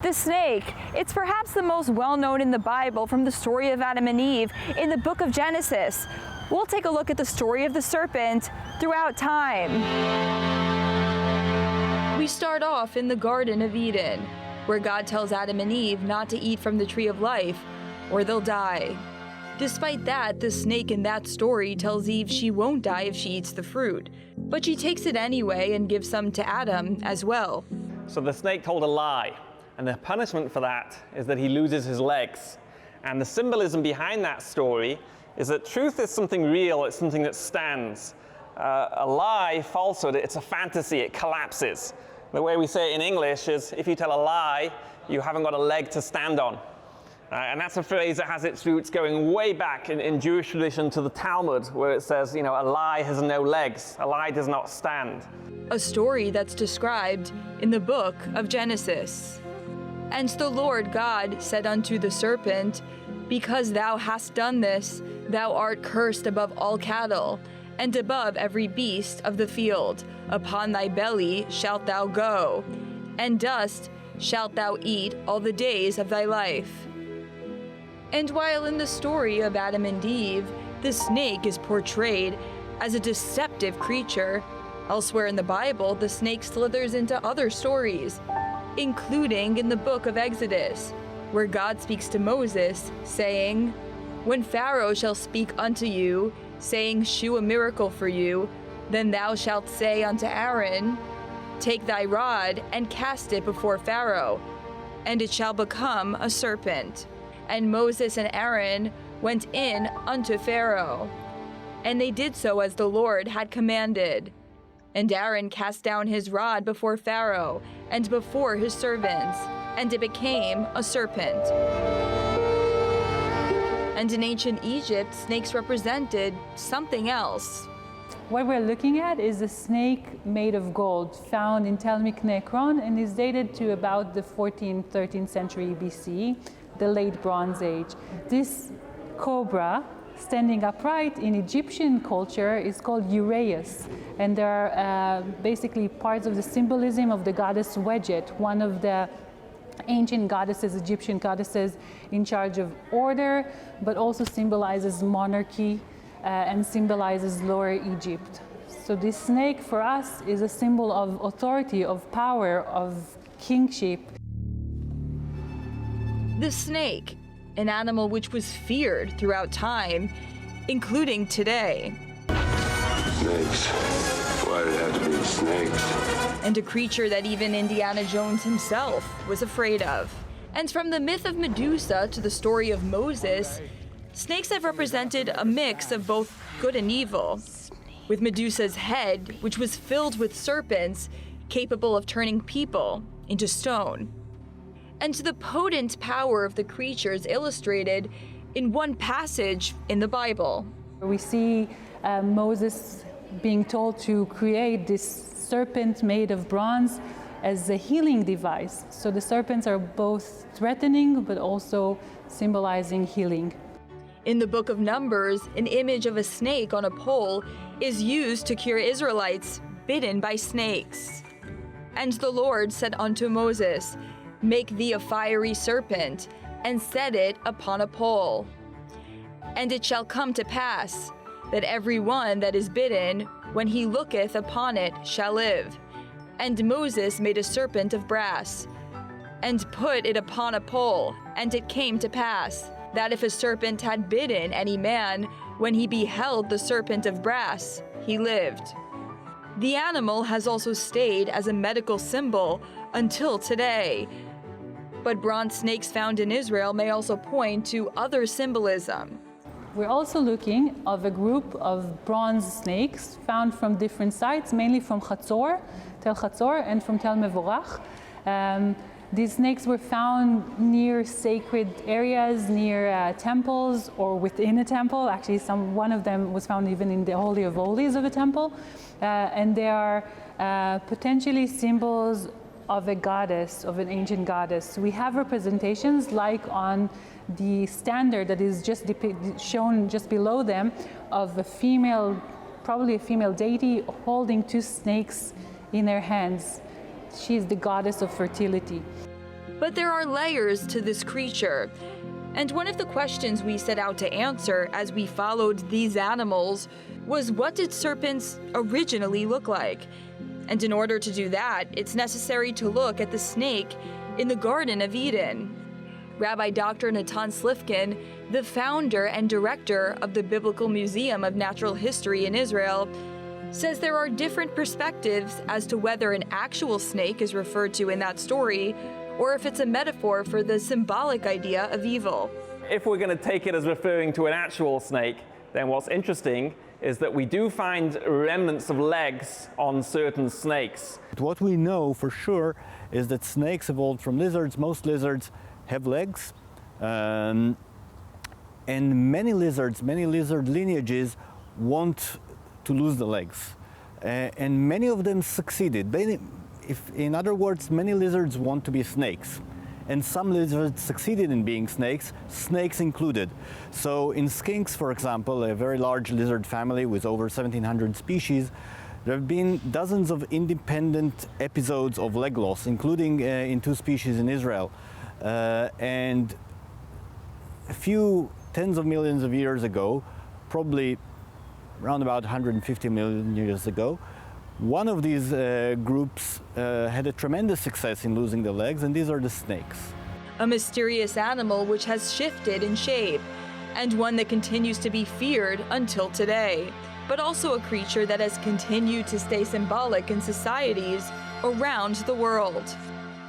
The snake, it's perhaps the most well-known in the Bible from the story of Adam and Eve in the book of Genesis. We'll take a look at the story of the serpent throughout time. We start off in the Garden of Eden, where God tells Adam and Eve not to eat from the tree of life, or they'll die. Despite that, the snake in that story tells Eve she won't die if she eats the fruit, but she takes it anyway and gives some to Adam as well. So the snake told a lie, and the punishment for that is that he loses his legs. And the symbolism behind that story is that truth is something real, it's something that stands. A lie, falsehood, it's a fantasy, it collapses. The way we say it in English is, if you tell a lie, you haven't got a leg to stand on. And that's a phrase that has its roots going way back in Jewish tradition to the Talmud, where it says, a lie has no legs, a lie does not stand. A story that's described in the book of Genesis. And the Lord God said unto the serpent, Because thou hast done this, thou art cursed above all cattle, and above every beast of the field. Upon thy belly shalt thou go, and dust shalt thou eat all the days of thy life. And while in the story of Adam and Eve, the snake is portrayed as a deceptive creature, elsewhere in the Bible, the snake slithers into other stories, including in the book of Exodus, where God speaks to Moses, saying, When Pharaoh shall speak unto you, saying, Shew a miracle for you, then thou shalt say unto Aaron, Take thy rod and cast it before Pharaoh, and it shall become a serpent. And Moses and Aaron went in unto Pharaoh, and they did so as the Lord had commanded. And Aaron cast down his rod before Pharaoh and before his servants, and it became a serpent. And in ancient Egypt, snakes represented something else. What we're looking at is a snake made of gold found in Tel Mikne and is dated to about the 14th, 13th century BC, the late Bronze Age. This cobra, standing upright in Egyptian culture, is called Uraeus, and there are basically parts of the symbolism of the goddess Wedget, one of the ancient goddesses, Egyptian goddesses in charge of order, but also symbolizes monarchy and symbolizes Lower Egypt. So this snake for us is a symbol of authority, of power, of kingship. The snake, an animal which was feared throughout time, including today. Snakes. Why did it have to be snakes? And a creature that even Indiana Jones himself was afraid of. And from the myth of Medusa to the story of Moses, snakes have represented a mix of both good and evil. With Medusa's head, which was filled with serpents, capable of turning people into stone. And the potent power of the creatures illustrated in one passage in the Bible. We see Moses being told to create this serpent made of bronze as a healing device. So the serpents are both threatening but also symbolizing healing. In the book of Numbers, an image of a snake on a pole is used to cure Israelites bitten by snakes. And the Lord said unto Moses, Make thee a fiery serpent, and set it upon a pole. And it shall come to pass, that every one that is bitten, when he looketh upon it, shall live. And Moses made a serpent of brass, and put it upon a pole. And it came to pass, that if a serpent had bitten any man, when he beheld the serpent of brass, he lived. The animal has also stayed as a medical symbol until today. But bronze snakes found in Israel may also point to other symbolism. We're also looking at a group of bronze snakes found from different sites, mainly from Tel Chatzor, and from Tel Mevorach. These snakes were found near sacred areas, near temples, or within a temple. Actually, one of them was found even in the Holy of Holies of a temple. And they are potentially symbols of a goddess, of an ancient goddess. We have representations like on the standard that is just shown just below them of a female, probably a female deity holding two snakes in her hands. She is the goddess of fertility. But there are layers to this creature. And one of the questions we set out to answer as we followed these animals was, what did serpents originally look like? And in order to do that, it's necessary to look at the snake in the Garden of Eden. Rabbi Dr. Natan Slifkin, the founder and director of the Biblical Museum of Natural History in Israel, says there are different perspectives as to whether an actual snake is referred to in that story, or if it's a metaphor for the symbolic idea of evil. If we're going to take it as referring to an actual snake, then what's interesting is that we do find remnants of legs on certain snakes. What we know for sure is that snakes evolved from lizards. Most lizards have legs, and many lizard lineages want to lose the legs, and many of them succeeded. In other words, many lizards want to be snakes, and some lizards succeeded in being snakes, snakes included. So in skinks, for example, a very large lizard family with over 1,700 species, there have been dozens of independent episodes of leg loss, including in 2 species in Israel. And a few tens of millions of years ago, probably around about 150 million years ago, one of these groups had a tremendous success in losing the legs, and these are the snakes. A mysterious animal which has shifted in shape, and one that continues to be feared until today, but also a creature that has continued to stay symbolic in societies around the world.